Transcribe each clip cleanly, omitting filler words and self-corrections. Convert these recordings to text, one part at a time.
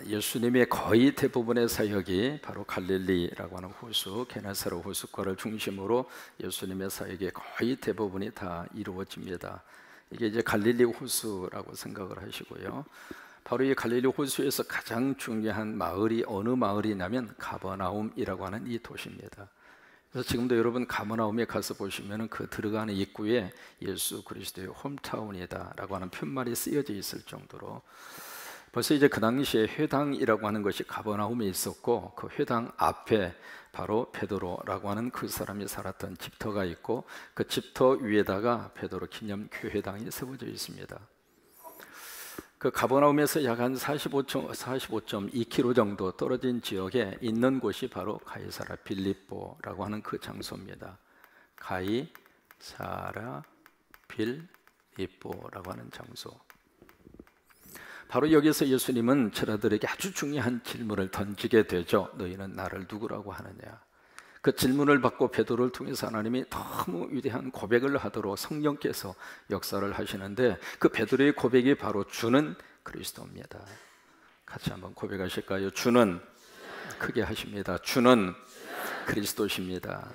예수님의 거의 대부분의 사역이 바로 갈릴리라고 하는 호수, 게네사렛 호숫가를 중심으로 예수님의 사역의 거의 대부분이 다 이루어집니다. 이게 이제 갈릴리 호수라고 생각을 하시고요. 바로 이 갈릴리 호수에서 가장 중요한 마을이 어느 마을이냐면 가버나움이라고 하는 이 도시입니다. 그래서 지금도 여러분 가버나움에 가서 보시면 그 들어가는 입구에 예수 그리스도의 홈타운이다라고 하는 푯말이 쓰여져 있을 정도로 벌써 이제 그 당시에 회당이라고 하는 것이 가버나움에 있었고, 그 회당 앞에 바로 베드로라고 하는 그 사람이 살았던 집터가 있고, 그 집터 위에다가 베드로 기념 교회당이 세워져 있습니다. 그 가버나움에서 약 한 45.2km 정도 떨어진 지역에 있는 곳이 바로 가이사라 빌립보라고 하는 그 장소입니다. 가이사라 빌립보라고 하는 장소. 바로 여기서 예수님은 제자들에게 아주 중요한 질문을 던지게 되죠. 너희는 나를 누구라고 하느냐? 그 질문을 받고 베드로를 통해서 하나님이 너무 위대한 고백을 하도록 성령께서 역사를 하시는데, 그 베드로의 고백이 바로 주는 그리스도입니다. 같이 한번 고백하실까요? 주는, 크게 하십니다. 주는 그리스도십니다.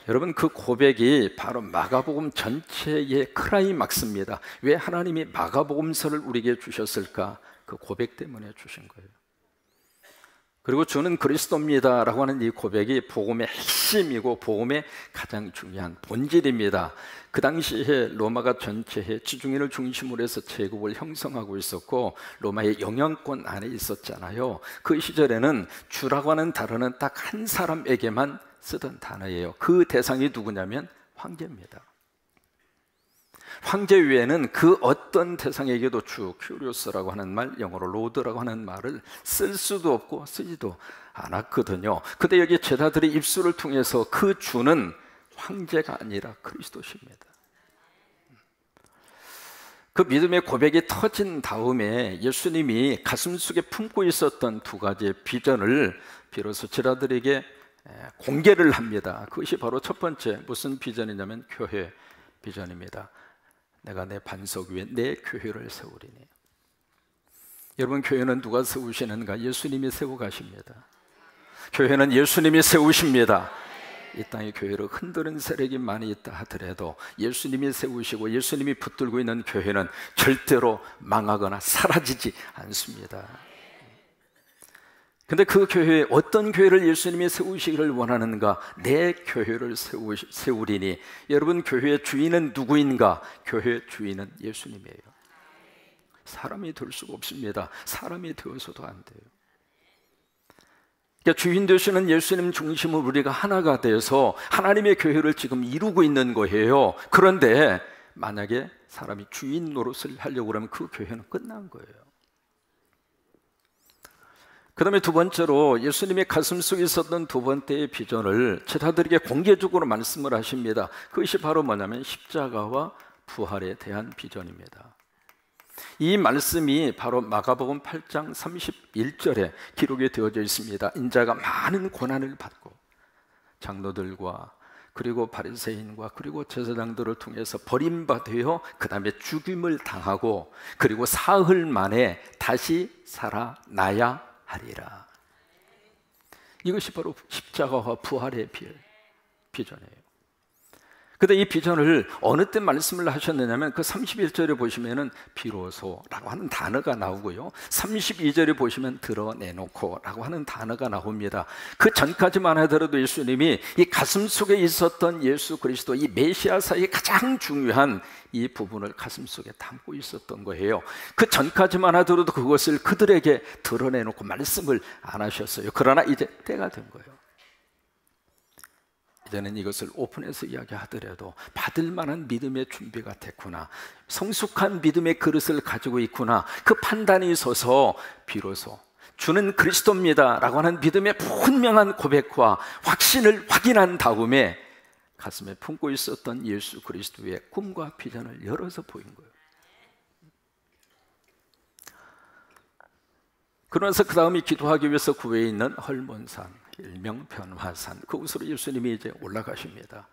여러분, 그 고백이 바로 마가복음 전체의 클라이막스입니다. 왜 하나님이 마가복음서를 우리에게 주셨을까? 그 고백 때문에 주신 거예요. 그리고 주는 그리스도입니다 라고 하는 이 고백이 복음의 핵심이고 복음의 가장 중요한 본질입니다. 그 당시에 로마가 전체에 지중해를 중심으로 해서 제국을 형성하고 있었고, 로마의 영향권 안에 있었잖아요. 그 시절에는 주라고 하는 단어는 딱 한 사람에게만 쓰던 단어예요. 그 대상이 누구냐면 황제입니다. 황제 외에는 그 어떤 대상에게도 주, 큐리오스라고 하는 말, 영어로 로드라고 하는 말을 쓸 수도 없고 쓰지도 않았거든요. 근데 여기 제자들의 입술을 통해서 그 주는 황제가 아니라 그리스도십니다. 그 믿음의 고백이 터진 다음에 예수님이 가슴속에 품고 있었던 두 가지의 비전을 비로소 제자들에게 공개를 합니다. 그것이 바로 첫 번째, 무슨 비전이냐면 교회 비전입니다. 내가 내 반석 위에 내 교회를 세우리니. 여러분, 교회는 누가 세우시는가? 예수님이 세워 가십니다. 교회는 예수님이 세우십니다. 이 땅의 교회를 흔드는 세력이 많이 있다 하더라도 예수님이 세우시고 예수님이 붙들고 있는 교회는 절대로 망하거나 사라지지 않습니다. 근데 그 교회에 어떤 교회를 예수님이 세우시기를 원하는가? 내 교회를 세우리니. 여러분, 교회의 주인은 누구인가? 교회의 주인은 예수님이에요. 사람이 될 수가 없습니다. 사람이 되어서도 안 돼요. 그러니까 주인 되시는 예수님 중심으로 우리가 하나가 돼서 하나님의 교회를 지금 이루고 있는 거예요. 그런데 만약에 사람이 주인 노릇을 하려고 그러면 그 교회는 끝난 거예요. 그 다음에 두 번째로 예수님의 가슴속에 있었던 두 번째의 비전을 제자들에게 공개적으로 말씀을 하십니다. 그것이 바로 뭐냐면 십자가와 부활에 대한 비전입니다. 이 말씀이 바로 마가복음 8장 31절에 기록이 되어져 있습니다. 인자가 많은 고난을 받고 장로들과 그리고 바리새인과 그리고 제사장들을 통해서 버림받아 그 다음에 죽임을 당하고 그리고 사흘 만에 다시 살아나야 하리라. 이것이 바로 십자가와 부활의 비전이에요. 근데 이 비전을 어느 때 말씀을 하셨느냐면 그 31절에 보시면은 비로소라고 하는 단어가 나오고요, 32절에 보시면 드러내놓고 라고 하는 단어가 나옵니다. 그 전까지만 하더라도 예수님이 이 가슴 속에 있었던 예수 그리스도, 이 메시아사의 가장 중요한 이 부분을 가슴 속에 담고 있었던 거예요. 그 전까지만 하더라도 그것을 그들에게 드러내놓고 말씀을 안 하셨어요. 그러나 이제 때가 된 거예요. 이제는 이것을 오픈해서 이야기하더라도 받을 만한 믿음의 준비가 됐구나, 성숙한 믿음의 그릇을 가지고 있구나, 그 판단이 있어서 비로소 주는 그리스도입니다 라고 하는 믿음의 분명한 고백과 확신을 확인한 다음에 가슴에 품고 있었던 예수 그리스도의 꿈과 비전을 열어서 보인 거예요. 그러면서 그 다음에 기도하기 위해서 구에 있는 헐몬산, 일명 변화산, 그곳으로 예수님이 이제 올라가십니다.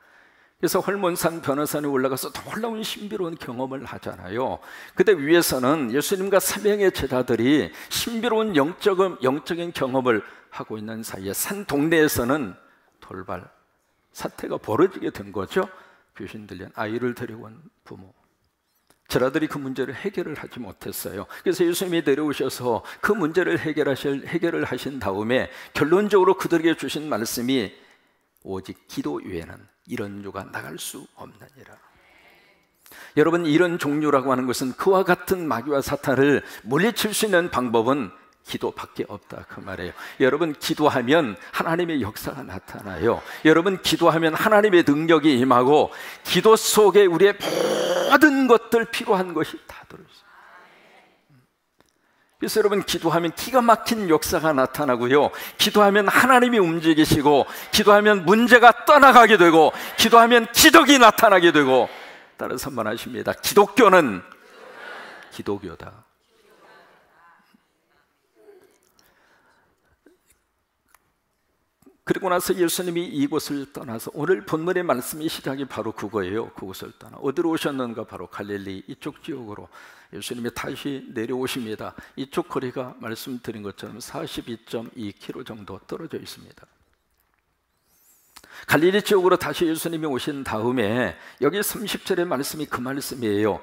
그래서 헐몬산 변호산에 올라가서 놀라운 신비로운 경험을 하잖아요. 그때 위에서는 예수님과 3명의 제자들이 신비로운 영적인 경험을 하고 있는 사이에 산 동네에서는 돌발 사태가 벌어지게 된 거죠. 귀신 들린 아이를 데리고 온 부모, 제자들이 그 문제를 해결을 하지 못했어요. 그래서 예수님이 내려오셔서 그 문제를 해결을 하신 다음에 결론적으로 그들에게 주신 말씀이 오직 기도 외에는 이런 유가 나갈 수 없느니라. 여러분, 이런 종류라고 하는 것은 그와 같은 마귀와 사탄을 물리칠 수 있는 방법은 기도밖에 없다, 그 말이에요. 여러분, 기도하면 하나님의 역사가 나타나요. 여러분, 기도하면 하나님의 능력이 임하고 기도 속에 우리의 모든 것들, 필요한 것이 다 들어있어요. 그래서 여러분, 기도하면 기가 막힌 역사가 나타나고요, 기도하면 하나님이 움직이시고, 기도하면 문제가 떠나가게 되고, 기도하면 기적이 나타나게 되고. 따라서 말하십니다. 기독교는 기도교다. 그리고 나서 예수님이 이곳을 떠나서, 오늘 본문의 말씀의 시작이 바로 그거예요. 그곳을 떠나 어디로 오셨는가? 바로 갈릴리 이쪽 지역으로 예수님이 다시 내려오십니다. 이쪽 거리가 말씀드린 것처럼 42.2km 정도 떨어져 있습니다. 갈릴리 지역으로 다시 예수님이 오신 다음에 여기 30절의 말씀이 그 말씀이에요.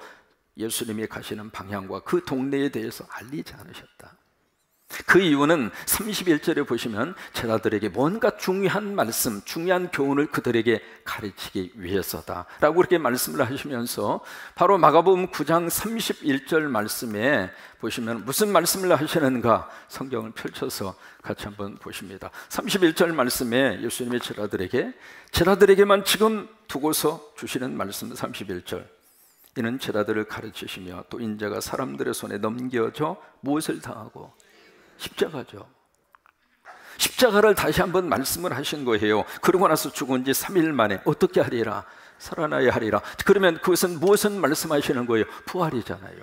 예수님이 가시는 방향과 그 동네에 대해서 알리지 않으셨다. 그 이유는 31절에 보시면 제자들에게 뭔가 중요한 말씀, 중요한 교훈을 그들에게 가르치기 위해서다 라고 그렇게 말씀을 하시면서, 바로 마가복음 9장 31절 말씀에 보시면 무슨 말씀을 하시는가, 성경을 펼쳐서 같이 한번 보십니다. 31절 말씀에 예수님의 제자들에게만 지금 두고서 주시는 말씀, 31절. 이는 제자들을 가르치시며 또 인자가 사람들의 손에 넘겨져 무엇을 당하고? 십자가죠. 십자가를 다시 한번 말씀을 하신 거예요. 그러고 나서 죽은 지 3일 만에 어떻게 하리라? 살아나야 하리라. 그러면 그것은 무엇을 말씀하시는 거예요? 부활이잖아요.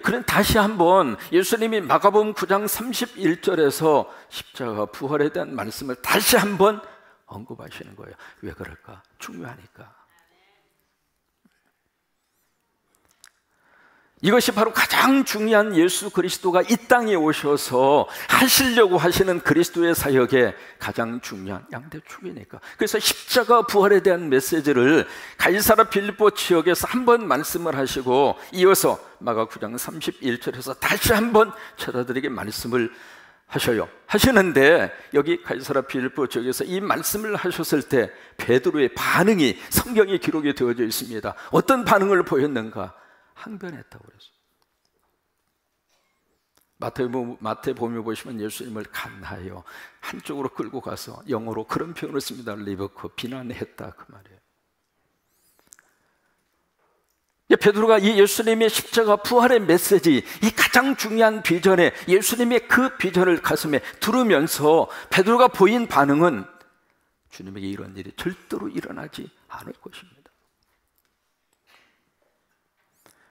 그럼 다시 한번 예수님이 마가복음 9장 31절에서 십자가 부활에 대한 말씀을 다시 한번 언급하시는 거예요. 왜 그럴까? 중요하니까. 이것이 바로 가장 중요한, 예수 그리스도가 이 땅에 오셔서 하시려고 하시는 그리스도의 사역의 가장 중요한 양대축이니까. 그래서 십자가 부활에 대한 메시지를 가이사랴 빌립보 지역에서 한번 말씀을 하시고, 이어서 마가 9장 31절에서 다시 한번 제자들에게 말씀을 하시는데, 여기 가이사랴 빌립보 지역에서 이 말씀을 하셨을 때 베드로의 반응이 성경에 기록이 되어져 있습니다. 어떤 반응을 보였는가? 항변했다고 그랬어요. 마태복음에 보시면 예수님을 간하여 한쪽으로 끌고 가서, 영어로 그런 표현을 씁니다. 리버크, 비난했다, 그 말이에요. 베드로가 이 예수님의 십자가 부활의 메시지, 이 가장 중요한 비전에, 예수님의 그 비전을 가슴에 두르면서 베드로가 보인 반응은, 주님에게 이런 일이 절대로 일어나지 않을 것입니다.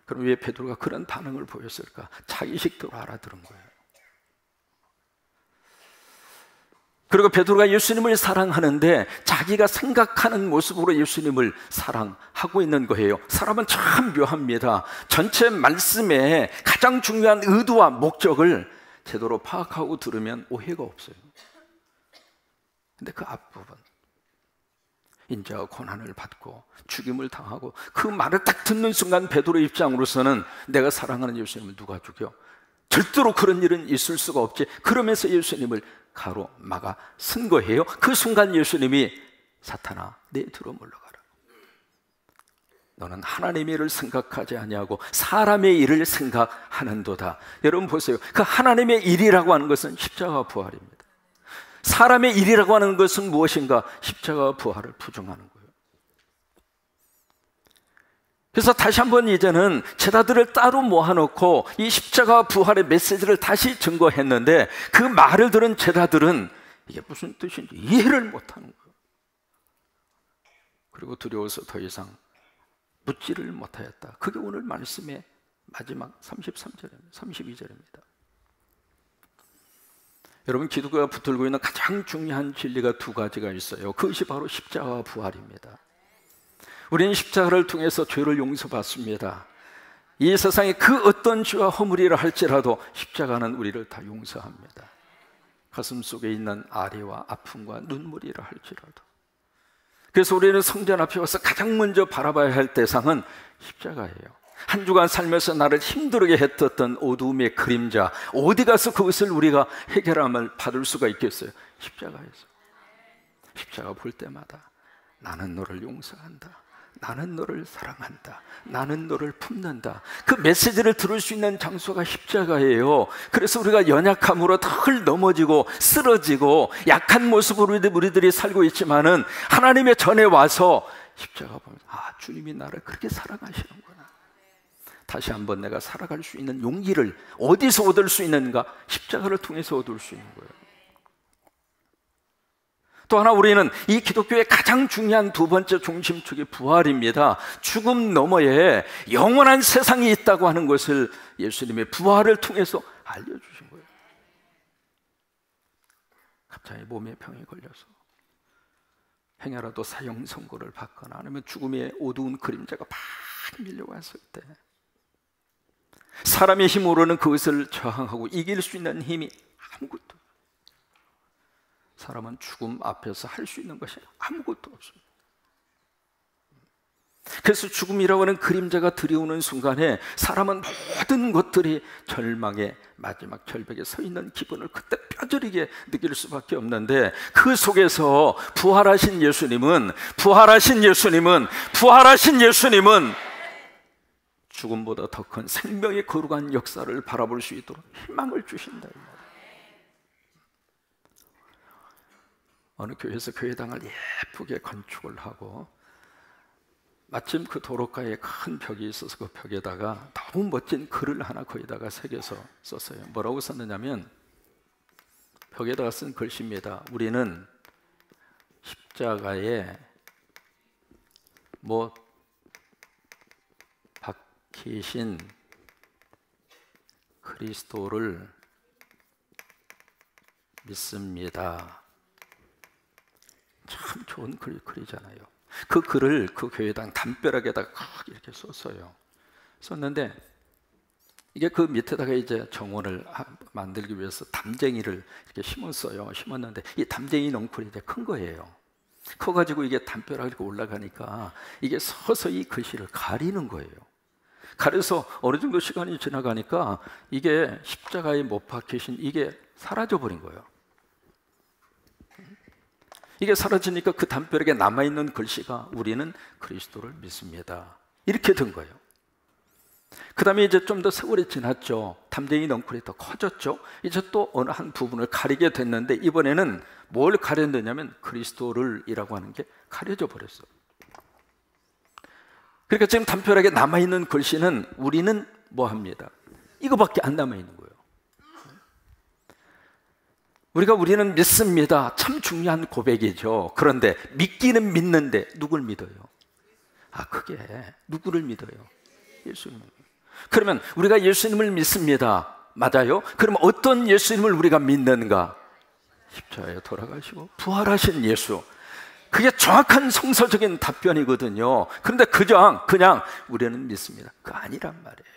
그럼 왜 베드로가 그런 반응을 보였을까? 자기 식대로 알아들은 거예요. 그리고 베드로가 예수님을 사랑하는데 자기가 생각하는 모습으로 예수님을 사랑하고 있는 거예요. 사람은 참 묘합니다. 전체 말씀의 가장 중요한 의도와 목적을 제대로 파악하고 들으면 오해가 없어요. 근데 그 앞부분, 인자가 고난을 받고 죽임을 당하고, 그 말을 딱 듣는 순간 베드로의 입장으로서는 내가 사랑하는 예수님을 누가 죽여? 절대로 그런 일은 있을 수가 없지. 그러면서 예수님을 가로 막아 쓴 거예요. 그 순간 예수님이, 사탄아, 내 뒤로 물러가라. 너는 하나님의 일을 생각하지 아니하고 사람의 일을 생각하는도다. 여러분 보세요. 그 하나님의 일이라고 하는 것은 십자가 부활입니다. 사람의 일이라고 하는 것은 무엇인가? 십자가 부활을 부정하는 거예요. 그래서 다시 한번 이제는 제자들을 따로 모아놓고 이 십자가 부활의 메시지를 다시 증거했는데, 그 말을 들은 제자들은 이게 무슨 뜻인지 이해를 못하는 거예요. 그리고 두려워서 더 이상 묻지를 못하였다. 그게 오늘 말씀의 마지막 33절입니다. 32절입니다. 여러분, 기독교가 붙들고 있는 가장 중요한 진리가 두 가지가 있어요. 그것이 바로 십자가와 부활입니다. 우리는 십자가를 통해서 죄를 용서받습니다. 이 세상에 그 어떤 죄와 허물이라 할지라도 십자가는 우리를 다 용서합니다. 가슴 속에 있는 아리와 아픔과 눈물이라 할지라도. 그래서 우리는 성전 앞에 와서 가장 먼저 바라봐야 할 대상은 십자가예요. 한 주간 살면서 나를 힘들게 했던 어두움의 그림자, 어디 가서 그것을 우리가 해결함을 받을 수가 있겠어요? 십자가에서. 십자가 볼 때마다 나는 너를 용서한다, 나는 너를 사랑한다, 나는 너를 품는다. 그 메시지를 들을 수 있는 장소가 십자가예요. 그래서 우리가 연약함으로 늘 넘어지고 쓰러지고 약한 모습으로 우리들이 살고 있지만은 하나님의 전에 와서 십자가 보면, 아, 주님이 나를 그렇게 사랑하시는구나. 다시 한번 내가 살아갈 수 있는 용기를 어디서 얻을 수 있는가? 십자가를 통해서 얻을 수 있는 거예요. 또 하나, 우리는 이 기독교의 가장 중요한 두 번째 중심축이 부활입니다. 죽음 너머에 영원한 세상이 있다고 하는 것을 예수님의 부활을 통해서 알려주신 거예요. 갑자기 몸에 병이 걸려서 행여라도 사형 선고를 받거나 아니면 죽음의 어두운 그림자가 많이 밀려왔을 때 사람의 힘으로는 그것을 저항하고 이길 수 있는 힘이 아무것도, 사람은 죽음 앞에서 할 수 있는 것이 아무것도 없습니다. 그래서 죽음이라고 하는 그림자가 들이오는 순간에 사람은 모든 것들이 절망의 마지막 절벽에 서 있는 기분을 그때 뼈저리게 느낄 수밖에 없는데, 그 속에서 부활하신 예수님은 죽음보다 더 큰 생명의 거룩한 역사를 바라볼 수 있도록 희망을 주신다. 어느 교회에서 교회당을 예쁘게 건축을 하고 마침 그 도로가에 큰 벽이 있어서 그 벽에다가 너무 멋진 글을 하나 거기다가 새겨서 썼어요. 뭐라고 썼느냐면, 벽에다가 쓴 글씨입니다. 우리는 십자가에 박히신 그리스도를 믿습니다. 참 좋은 글이잖아요. 그 글을 그 교회당 담벼락에다가 이렇게 썼어요. 썼는데 이게 그 밑에다가 이제 정원을 만들기 위해서 담쟁이를 이렇게 심었어요. 심었는데 이 담쟁이 넝쿨이 이제 큰 거예요. 커가지고 이게 담벼락 이렇게 올라가니까 이게 서서히 글씨를 가리는 거예요. 가려서 어느 정도 시간이 지나가니까 이게 십자가에 못 박히신 이게 사라져 버린 거예요. 이게 사라지니까 그 담벼락에 남아있는 글씨가 우리는 그리스도를 믿습니다, 이렇게 된 거예요. 그 다음에 이제 좀 더 세월이 지났죠. 담쟁이 넝쿨이 더 커졌죠. 이제 또 어느 한 부분을 가리게 됐는데, 이번에는 뭘 가렸느냐면 그리스도를 이라고 하는 게 가려져 버렸어요. 그러니까 지금 담벼락에 남아있는 글씨는 우리는 뭐 합니다? 이거밖에 안 남아있는 거예요. 우리는 믿습니다. 참 중요한 고백이죠. 그런데 믿기는 믿는데 누굴 믿어요? 그게 누구를 믿어요? 예수님. 그러면 우리가 예수님을 믿습니다. 맞아요? 그러면 어떤 예수님을 우리가 믿는가? 십자가에 돌아가시고 부활하신 예수. 그게 정확한 성서적인 답변이거든요. 그런데 그냥 우리는 믿습니다, 그거 아니란 말이에요.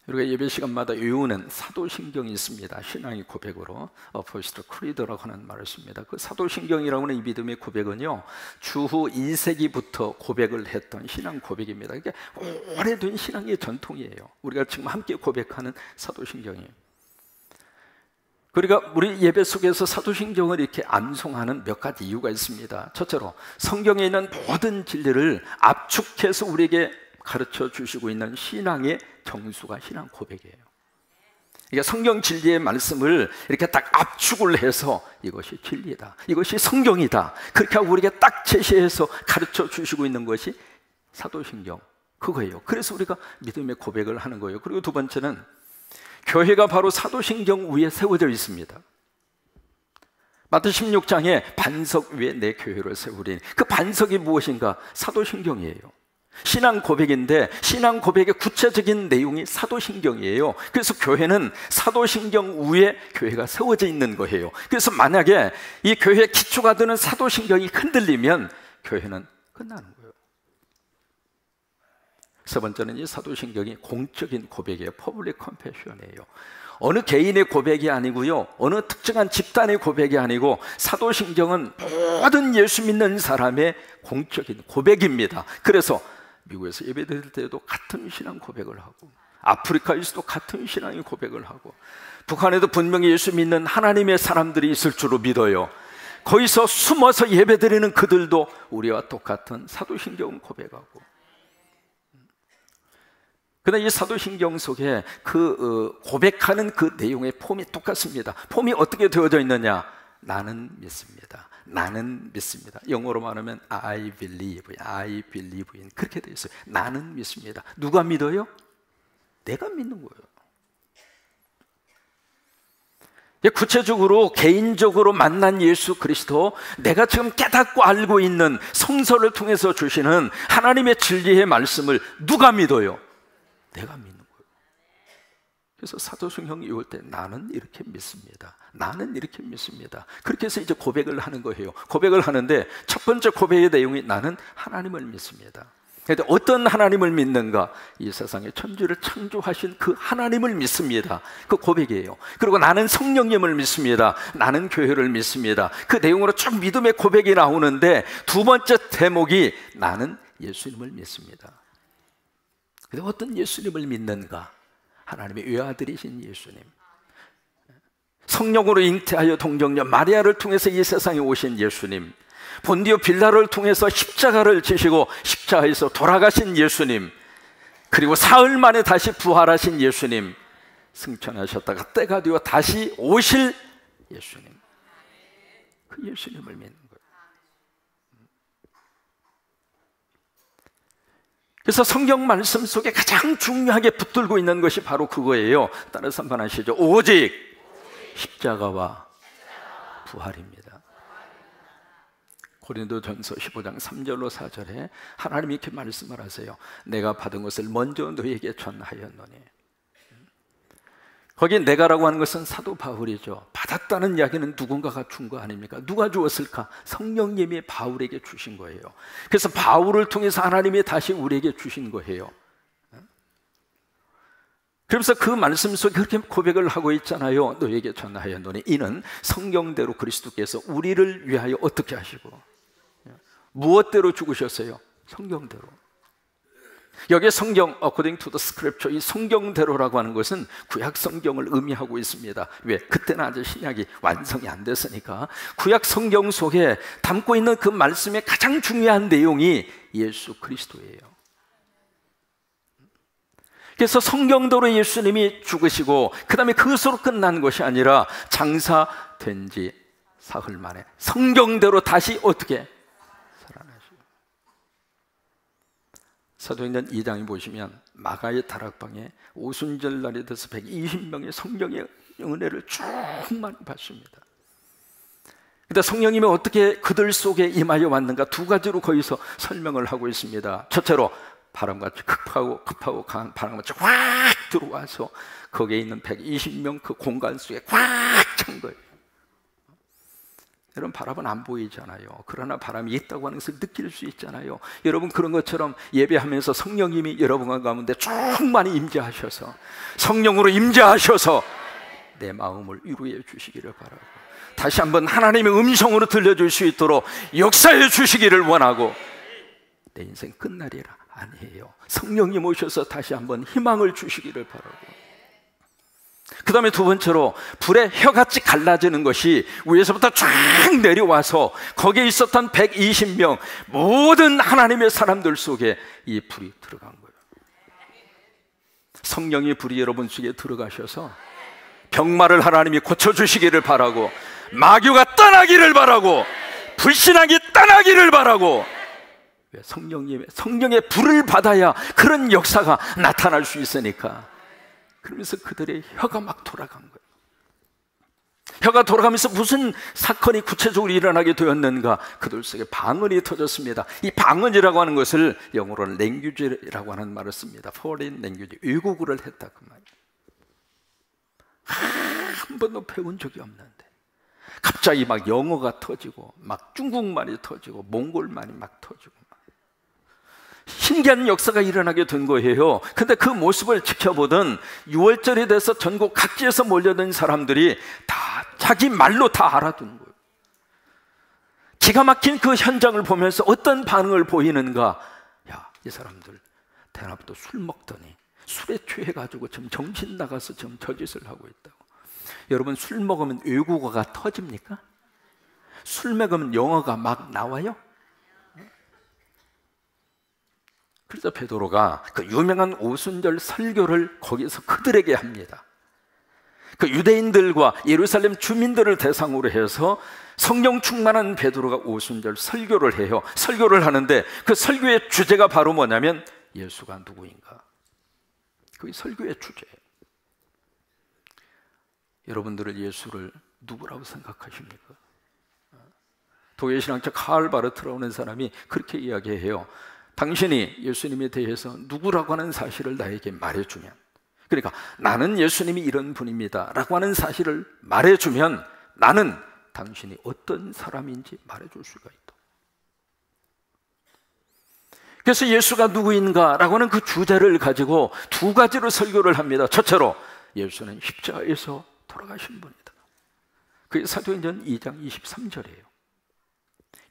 우리가 예배 시간마다 외우는 사도신경이 있습니다. 신앙의 고백으로 어포스톨 크리드라고 하는 말을 씁니다. 그 사도신경이라고 하는 이 믿음의 고백은요, 주후 2세기부터 고백을 했던 신앙 고백입니다. 이게 오래된 신앙의 전통이에요. 우리가 지금 함께 고백하는 사도신경이에요. 그러니까 우리 예배 속에서 사도신경을 이렇게 암송하는 몇 가지 이유가 있습니다. 첫째로 성경에 있는 모든 진리를 압축해서 우리에게 가르쳐 주시고 있는 신앙의 정수가 신앙 고백이에요. 그러니까 성경 진리의 말씀을 이렇게 딱 압축을 해서 이것이 진리다, 이것이 성경이다, 그렇게 하고 우리에게 딱 제시해서 가르쳐 주시고 있는 것이 사도신경, 그거예요. 그래서 우리가 믿음의 고백을 하는 거예요. 그리고 두 번째는 교회가 바로 사도신경 위에 세워져 있습니다. 마태 16장에 반석 위에 내 교회를 세우리니, 그 반석이 무엇인가? 사도신경이에요. 신앙 고백인데 신앙 고백의 구체적인 내용이 사도신경이에요. 그래서 교회는 사도신경 위에 교회가 세워져 있는 거예요. 그래서 만약에 이 교회의 기초가 되는 사도신경이 흔들리면 교회는 끝나는 거예요. 세 번째는 이 사도신경이 공적인 고백이에요. 퍼블릭 컨페션이에요. 어느 개인의 고백이 아니고요, 어느 특정한 집단의 고백이 아니고 사도신경은 모든 예수 믿는 사람의 공적인 고백입니다. 그래서 미국에서 예배드릴 때도 같은 신앙 고백을 하고, 아프리카에서도 같은 신앙의 고백을 하고, 북한에도 분명히 예수 믿는 하나님의 사람들이 있을 줄로 믿어요. 거기서 숨어서 예배드리는 그들도 우리와 똑같은 사도신경 고백하고. 그러나 이 사도신경 속에 고백하는 그 내용의 폼이 똑같습니다. 폼이 어떻게 되어져 있느냐? 나는 믿습니다. 나는 믿습니다. 영어로 말하면 I believe in, 그렇게 되어 있어요. 나는 믿습니다. 누가 믿어요? 내가 믿는 거예요. 구체적으로 개인적으로 만난 예수 그리스도, 내가 지금 깨닫고 알고 있는 성서를 통해서 주시는 하나님의 진리의 말씀을 누가 믿어요? 내가 믿는 거예요. 그래서 사도신경이 올 때 나는 이렇게 믿습니다. 나는 이렇게 믿습니다. 그렇게 해서 이제 고백을 하는 거예요. 고백을 하는데 첫 번째 고백의 내용이 나는 하나님을 믿습니다. 그런데 어떤 하나님을 믿는가? 이 세상에 천지를 창조하신 그 하나님을 믿습니다. 그 고백이에요. 그리고 나는 성령님을 믿습니다. 나는 교회를 믿습니다. 그 내용으로 쭉 믿음의 고백이 나오는데 두 번째 대목이 나는 예수님을 믿습니다. 근데 어떤 예수님을 믿는가? 하나님의 외아들이신 예수님, 성령으로 잉태하여 동정녀 마리아를 통해서 이 세상에 오신 예수님, 본디오 빌라를 통해서 십자가를 지시고 십자가에서 돌아가신 예수님, 그리고 사흘 만에 다시 부활하신 예수님, 승천하셨다가 때가 되어 다시 오실 예수님, 그 예수님을 믿는 거예요. 그래서 성경 말씀 속에 가장 중요하게 붙들고 있는 것이 바로 그거예요. 따라서 한번 하시죠. 오직 십자가와 부활입니다. 고린도전서 15장 3절로 4절에 하나님이 이렇게 말씀을 하세요. 내가 받은 것을 먼저 너희에게 전하였노니. 거기에 내가라고 하는 것은 사도 바울이죠. 받았다는 이야기는 누군가가 준 거 아닙니까? 누가 주었을까? 성령님이 바울에게 주신 거예요. 그래서 바울을 통해서 하나님이 다시 우리에게 주신 거예요. 그래서 그 말씀 속에 그렇게 고백을 하고 있잖아요. 너에게 전하였노니 이는 성경대로 그리스도께서 우리를 위하여 어떻게 하시고 무엇대로 죽으셨어요? 성경대로. 여기에 성경, according to the scripture, 이 성경대로라고 하는 것은 구약 성경을 의미하고 있습니다. 왜? 그때는 아직 신약이 완성이 안 됐으니까. 구약 성경 속에 담고 있는 그 말씀의 가장 중요한 내용이 예수 그리스도예요. 그래서 성경대로 예수님이 죽으시고 그 다음에 그것으로 끝난 것이 아니라 장사된 지 사흘 만에 성경대로 다시 어떻게? 사도행전 2장에 보시면 마가의 다락방에 오순절 날이 돼서 120명의 성령의 은혜를 충만히 받습니다. 그런데 성령님이 어떻게 그들 속에 임하여 왔는가 두 가지로 거기서 설명을 하고 있습니다. 첫째로 바람같이 급하고 강한 바람같이 확 들어와서 거기에 있는 120명 그 공간 속에 꽉 찬 거예요. 여러분, 바람은 안 보이잖아요. 그러나 바람이 있다고 하는 것을 느낄 수 있잖아요. 여러분, 그런 것처럼 예배하면서 성령님이 여러분 가운데 충만히 임재하셔서 성령으로 임재하셔서 내 마음을 위로해 주시기를 바라고, 다시 한번 하나님의 음성으로 들려줄 수 있도록 역사해 주시기를 원하고, 내 인생 끝날이라 아니에요. 성령님 오셔서 다시 한번 희망을 주시기를 바라고, 그 다음에 두 번째로 불에 혀같이 갈라지는 것이 위에서부터 쫙 내려와서 거기에 있었던 120명 모든 하나님의 사람들 속에 이 불이 들어간 거예요. 성령의 불이 여러분 속에 들어가셔서 병마를 하나님이 고쳐주시기를 바라고, 마귀가 떠나기를 바라고, 불신앙이 떠나기를 바라고. 성령의 불을 받아야 그런 역사가 나타날 수 있으니까. 그러면서 그들의 혀가 막 돌아간 거예요. 혀가 돌아가면서 무슨 사건이 구체적으로 일어나게 되었는가? 그들 속에 방언이 터졌습니다. 이 방언이라고 하는 것을 영어로는 랭귀지라고 하는 말을 씁니다. foreign language, 외국어를 했다 그 말이에요. 한 번도 배운 적이 없는데 갑자기 막 영어가 터지고 막 중국말이 터지고 몽골말이 막 터지고 신기한 역사가 일어나게 된 거예요. 근데 그 모습을 지켜보던 6월절이 돼서 전국 각지에서 몰려든 사람들이 다 자기 말로 다 알아듣는 거예요. 기가 막힌 그 현장을 보면서 어떤 반응을 보이는가? 야, 이 사람들 대낮부터 술 먹더니 술에 취해가지고 지금 정신 나가서 지금 저짓을 하고 있다고. 여러분, 술 먹으면 외국어가 터집니까? 술 먹으면 영어가 막 나와요? 그래서 베드로가 그 유명한 오순절 설교를 거기서 그들에게 합니다. 그 유대인들과 예루살렘 주민들을 대상으로 해서 성령 충만한 베드로가 오순절 설교를 해요. 설교를 하는데 그 설교의 주제가 바로 뭐냐면 예수가 누구인가? 그게 설교의 주제예요. 여러분들은 예수를 누구라고 생각하십니까? 독일신학자 카를 바르트라는 사람이 그렇게 이야기해요. 당신이 예수님에 대해서 누구라고 하는 사실을 나에게 말해주면, 그러니까 나는 예수님이 이런 분입니다 라고 하는 사실을 말해주면 나는 당신이 어떤 사람인지 말해줄 수가 있다. 그래서 예수가 누구인가 라고 하는 그 주제를 가지고 두 가지로 설교를 합니다. 첫째로 예수는 십자가에서 돌아가신 분이다. 그게 사도행전 2장 23절이에요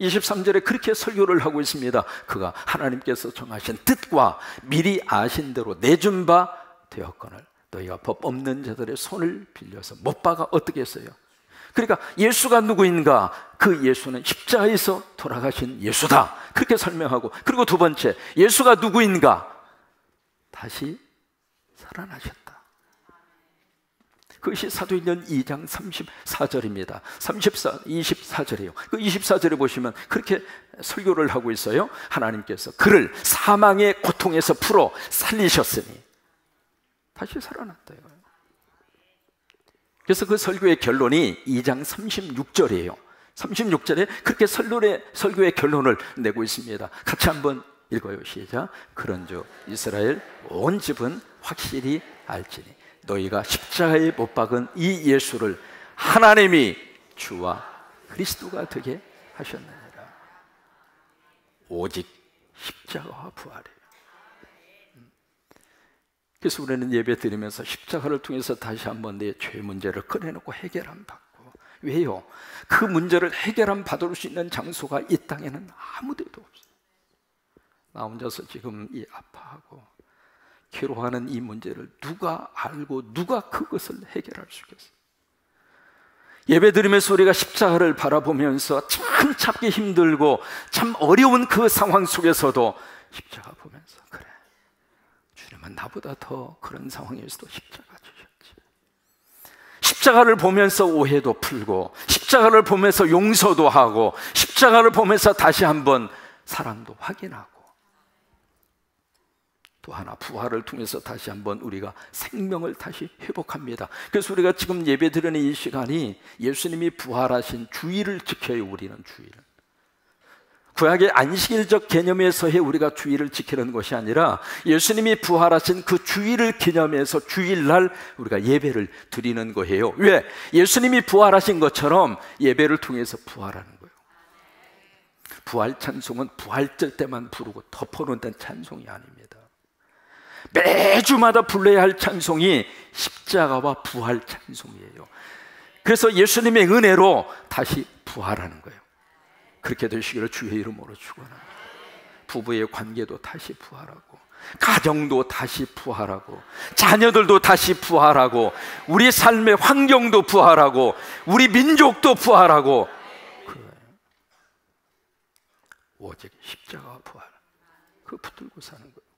23절에 그렇게 설교를 하고 있습니다. 그가 하나님께서 정하신 뜻과 미리 아신 대로 내준 바 되었거늘 너희가 법 없는 자들의 손을 빌려서 못 박아 어떻게 했어요? 그러니까 예수가 누구인가? 그 예수는 십자가에서 돌아가신 예수다, 그렇게 설명하고, 그리고 두 번째, 예수가 누구인가? 다시 살아나셨다. 그것이 사도행전 2장 34절입니다 24절이에요 그 24절에 보시면 그렇게 설교를 하고 있어요. 하나님께서 그를 사망의 고통에서 풀어 살리셨으니 다시 살아났다 이거예요. 그래서 그 설교의 결론이 2장 36절이에요 36절에 그렇게 설교의 결론을 내고 있습니다. 같이 한번 읽어요. 시작. 그런즉 이스라엘 온 집은 확실히 알지니 너희가 십자가에 못 박은 이 예수를 하나님이 주와 그리스도가 되게 하셨느니라. 오직 십자가와 부활이에요. 그래서 우리는 예배 드리면서 십자가를 통해서 다시 한번 내 죄 문제를 꺼내놓고 해결함 받고. 왜요? 그 문제를 해결함 받을 수 있는 장소가 이 땅에는 아무 데도 없어요. 나 혼자서 지금 이 아파하고 괴로워하는 이 문제를 누가 알고 누가 그것을 해결할 수 있겠어요? 예배 드리면서 우리가 십자가를 바라보면서 참 찾기 힘들고 참 어려운 그 상황 속에서도 십자가 보면서 그래, 주님은 나보다 더 그런 상황에서도 십자가 주셨지. 십자가를 보면서 오해도 풀고, 십자가를 보면서 용서도 하고, 십자가를 보면서 다시 한번 사랑도 확인하고, 또 하나 부활을 통해서 다시 한번 우리가 생명을 다시 회복합니다. 그래서 우리가 지금 예배드리는 이 시간이 예수님이 부활하신 주일을 지켜요. 우리는 주일을 구약의 안식일적 개념에서의 우리가 주일을 지키는 것이 아니라 예수님이 부활하신 그 주일을 기념해서 주일날 우리가 예배를 드리는 거예요. 왜? 예수님이 부활하신 것처럼 예배를 통해서 부활하는 거예요. 부활 찬송은 부활절 때만 부르고 덮어놓는 찬송이 아닙니다. 매주마다 불러야 할 찬송이 십자가와 부활 찬송이에요. 그래서 예수님의 은혜로 다시 부활하는 거예요. 그렇게 되시기를 주의 이름으로 축원합니다. 부부의 관계도 다시 부활하고, 가정도 다시 부활하고, 자녀들도 다시 부활하고, 우리 삶의 환경도 부활하고, 우리 민족도 부활하고, 그거예요. 오직 십자가와 부활, 그거 붙들고 사는 거예요.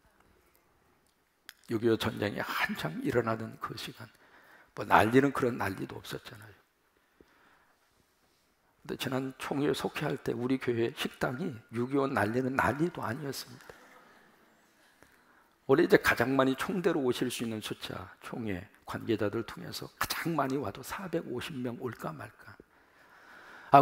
6.25 전쟁이 한창 일어나던 그 시간, 뭐 난리는 그런 난리도 없었잖아요. 근데 지난 총회 속회할 때 우리 교회 식당이 6.25 난리는 난리도 아니었습니다. 원래 이제 가장 많이 총대로 오실 수 있는 숫자, 총회 관계자들 통해서 가장 많이 와도 450명 올까 말까.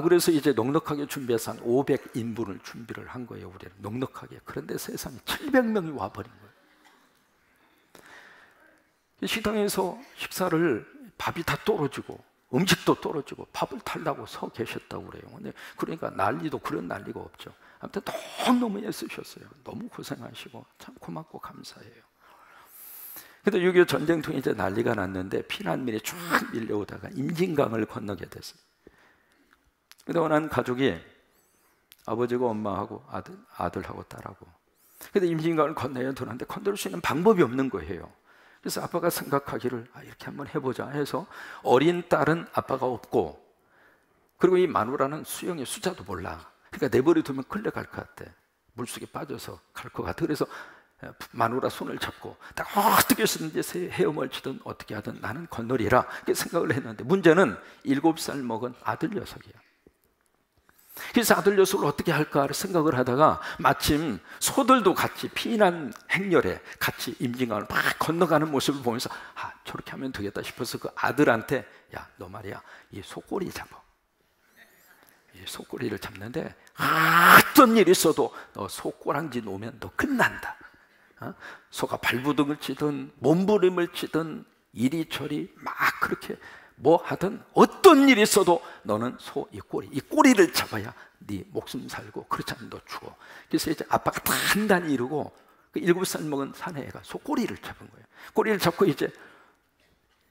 그래서 이제 넉넉하게 준비해서 한 500인분을 준비를 한 거예요, 우리는. 넉넉하게. 그런데 세상에 700명이 와버린 거예요. 식당에서 식사를, 밥이 다 떨어지고 음식도 떨어지고 밥을 달라고 서 계셨다고 그래요. 근데 그러니까 난리도 그런 난리가 없죠. 아무튼 너무 애쓰셨어요. 너무 고생하시고 참 고맙고 감사해요. 근데 6.25 전쟁 통해 이제 난리가 났는데 피난민이 쭉 밀려오다가 임진강을 건너게 됐어요. 근데 어느 한 가족이 아버지고 엄마하고 아들하고 딸하고, 근데 임진강을 건너야 되는데 건널 수 있는 방법이 없는 거예요. 그래서 아빠가 생각하기를 이렇게 한번 해보자 해서, 어린 딸은 아빠가 없고, 그리고 이 마누라는 수영의 수자도 몰라. 그러니까 내버려 두면 끌려갈 것 같아. 물속에 빠져서 갈 것 같아. 그래서 마누라 손을 잡고 딱 어떻게 쓰든지 헤엄을 치든 어떻게 하든 나는 건너리라, 이렇게 생각을 했는데, 문제는 7살 먹은 아들 녀석이야. 그래서 아들 녀석을 어떻게 할까 생각을 하다가 마침 소들도 같이 피난 행렬에 같이 임진강을 막 건너가는 모습을 보면서 저렇게 하면 되겠다 싶어서 그 아들한테, 야, 너 말이야, 이 소꼬리 잡아. 이 소꼬리를 잡는데 어떤 일이 있어도 너 소꼬랑지 놓으면 너 끝난다. 소가 발부둥을 치든 몸부림을 치든 이리저리 막 그렇게 뭐 하든 어떤 일이 있어도 너는 소 이 꼬리를 잡아야 네 목숨 살고, 그렇지 않으면 너 죽어. 그래서 이제 아빠가 단단히 이루고 그 7살 먹은 사내가 소 꼬리를 잡은 거예요. 꼬리를 잡고 이제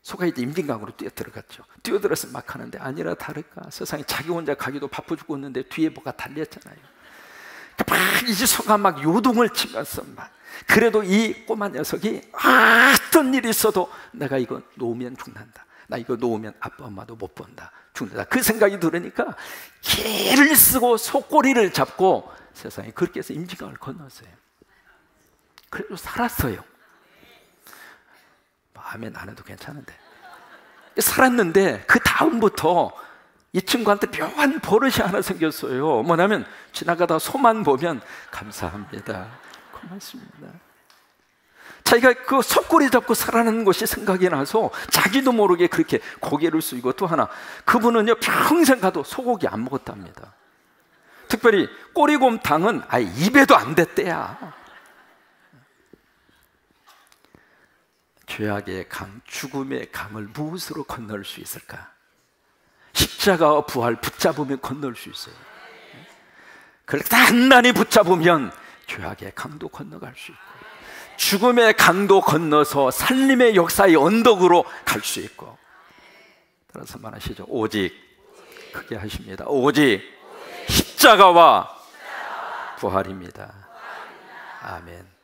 소가 이제 임진강으로 뛰어들어갔죠. 뛰어들어서 막 하는데 아니라 다를까, 세상에 자기 혼자 가기도 바빠 죽었는데 뒤에 뭐가 달렸잖아요. 막 이제 소가 막 요동을 치면서 막, 그래도 이 꼬마 녀석이 어떤 일이 있어도 내가 이거 놓으면 죽는다, 나 이거 놓으면 아빠 엄마도 못 본다, 죽는다, 그 생각이 들으니까 길을 쓰고 소꼬리를 잡고 세상에 그렇게 해서 임진강을 건넜어요. 그래도 살았어요. 아멘 안 해도 괜찮은데 살았는데, 그 다음부터 이 친구한테 묘한 버릇이 하나 생겼어요. 뭐냐면 지나가다 소만 보면 감사합니다, 고맙습니다. 자기가 그 소꼬리 잡고 살아나는 것이 생각이 나서 자기도 모르게 그렇게 고개를 숙이고, 또 하나, 그분은요 평생 가도 소고기 안 먹었답니다. 특별히 꼬리곰탕은 아예 입에도 안 댔대야. 죄악의 강, 죽음의 강을 무엇으로 건널 수 있을까? 십자가와 부활 붙잡으면 건널 수 있어요. 그걸 단단히 붙잡으면 죄악의 강도 건너갈 수 있고, 죽음의 강도 건너서 살림의 역사의 언덕으로 갈 수 있고. 따라서 말하시죠. 오직, 크게 하십니다. 오직 십자가와 부활입니다. 아멘.